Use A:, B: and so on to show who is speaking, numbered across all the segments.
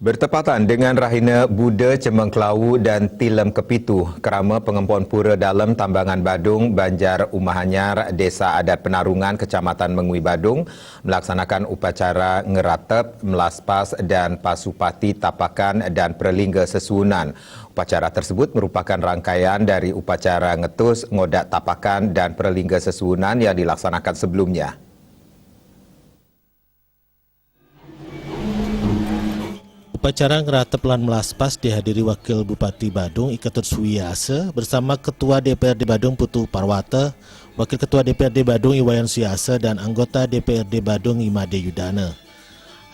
A: Bertepatan dengan Rahina Buddha Cemengkelawu dan Tilem Kepitu, Kerama Pengempon Pura Dalam Tambangan Badung, Banjar Umahanyar, Desa Adat Penarungan, Kecamatan Mengui Badung melaksanakan upacara ngeratep, melaspas dan pasupati tapakan dan perlingga sesunan. Upacara tersebut merupakan rangkaian dari upacara ngetus, ngodak tapakan dan perlingga sesunan yang dilaksanakan sebelumnya.
B: Upacara ngeratep lan melaspas dihadiri Wakil Bupati Badung Iketut Suwiyase bersama Ketua DPRD Badung Putu Parwata, Wakil Ketua DPRD Badung Iwayan Suyase dan anggota DPRD Badung Imade Yudana.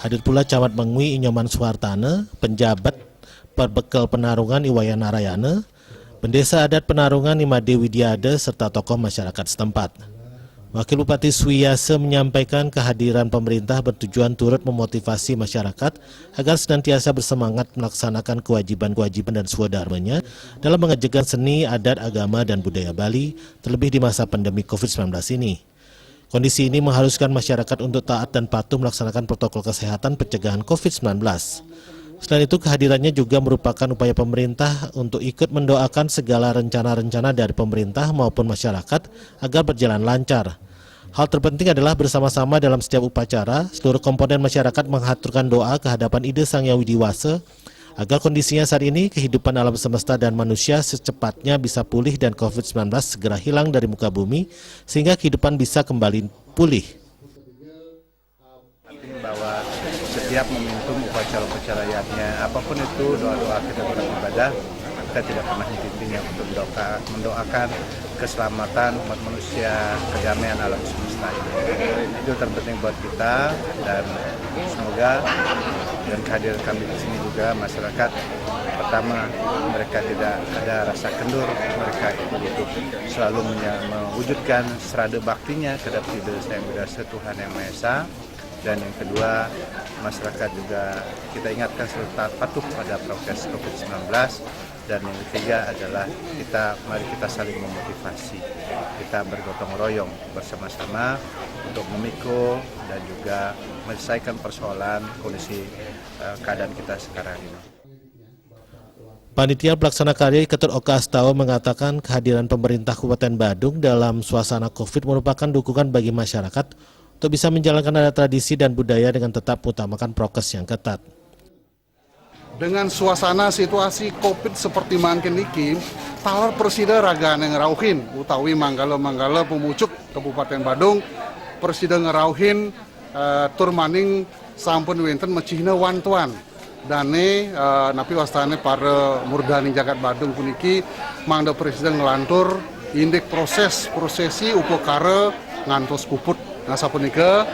B: Hadir pula Camat Mengui Inyoman Suhartana, penjabat Perbekal Penarungan Iwayan Narayana, Pendesa Adat Penarungan Imade Widiade serta tokoh masyarakat setempat. Wakil Bupati Suwiyase menyampaikan kehadiran pemerintah bertujuan turut memotivasi masyarakat agar senantiasa bersemangat melaksanakan kewajiban-kewajiban dan swadharmanya dalam mengajarkan seni, adat, agama, dan budaya Bali, terlebih di masa pandemi COVID-19 ini. Kondisi ini mengharuskan masyarakat untuk taat dan patuh melaksanakan protokol kesehatan pencegahan COVID-19. Selain itu, kehadirannya juga merupakan upaya pemerintah untuk ikut mendoakan segala rencana-rencana dari pemerintah maupun masyarakat agar berjalan lancar. Hal terpenting adalah bersama-sama dalam setiap upacara, seluruh komponen masyarakat mengaturkan doa kehadapan Ide Sang Hyang Widiwasa agar kondisinya saat ini, kehidupan alam semesta dan manusia secepatnya bisa pulih dan COVID-19 segera hilang dari muka bumi sehingga kehidupan bisa kembali pulih.
C: Bahwa setiap momentum upacara-upacara rakyatnya, apapun itu, doa-doa kita beribadah, kita tidak pernah henti-hentinya untuk mendoakan keselamatan umat manusia, kedamaian alam semesta ini. Itu terpenting buat kita, dan semoga dengan kehadiran kami di sini juga masyarakat, pertama mereka tidak ada rasa kendur, mereka itu selalu mewujudkan serada baktinya terhadap Ide Sang Hyang Widiwasa Tuhan Yang Maha Esa. Dan yang kedua, masyarakat juga kita ingatkan selalu taat patuh pada prokes COVID-19. Dan yang ketiga adalah mari kita saling memotivasi, kita bergotong royong bersama-sama untuk memikul dan juga menyelesaikan persoalan kondisi keadaan kita sekarang ini.
B: Panitia Pelaksana Karya Iketut Oka Astawa mengatakan kehadiran pemerintah Kabupaten Badung dalam suasana COVID merupakan dukungan bagi masyarakat untuk bisa menjalankan adat tradisi dan budaya dengan tetap mengutamakan prokes yang ketat.
D: Dengan suasana situasi COVID seperti makin niki, talar presida raga ngerauhin, utawi manggala pemucuk Kabupaten Badung, presida ngerauhin tur maning sampun wenten mecihna wantuan. Dane napi wastane para murdani jagat Badung puniki mangda presiden ngelantur indek prosesi upakara ngantos puput. Nah, sapunika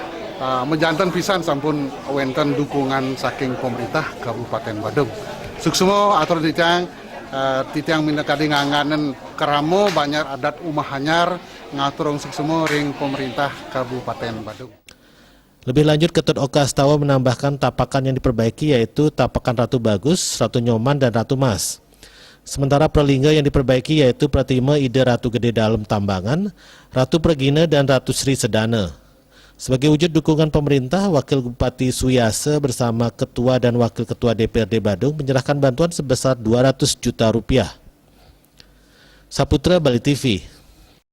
D: menjantan pisan sampun wenten dukungan saking pemerintah Kabupaten Badung. Suksemo atur titiang minakadi nganganen keramo banyak adat umahanyar ngaturong suksemo ring pemerintah Kabupaten Badung.
B: Lebih lanjut, Ketut Oka Astawa menambahkan tapakan yang diperbaiki yaitu tapakan Ratu Bagus, Ratu Nyoman, dan Ratu Mas. Sementara perlingga yang diperbaiki yaitu Pratima Ide Ratu Gede Dalam Tambangan, Ratu Pregina, dan Ratu Sri Sedana. Sebagai wujud dukungan pemerintah, Wakil Bupati Suwiyase bersama Ketua dan Wakil Ketua DPRD Badung menyerahkan bantuan sebesar Rp200 juta. Saputra Bali TV.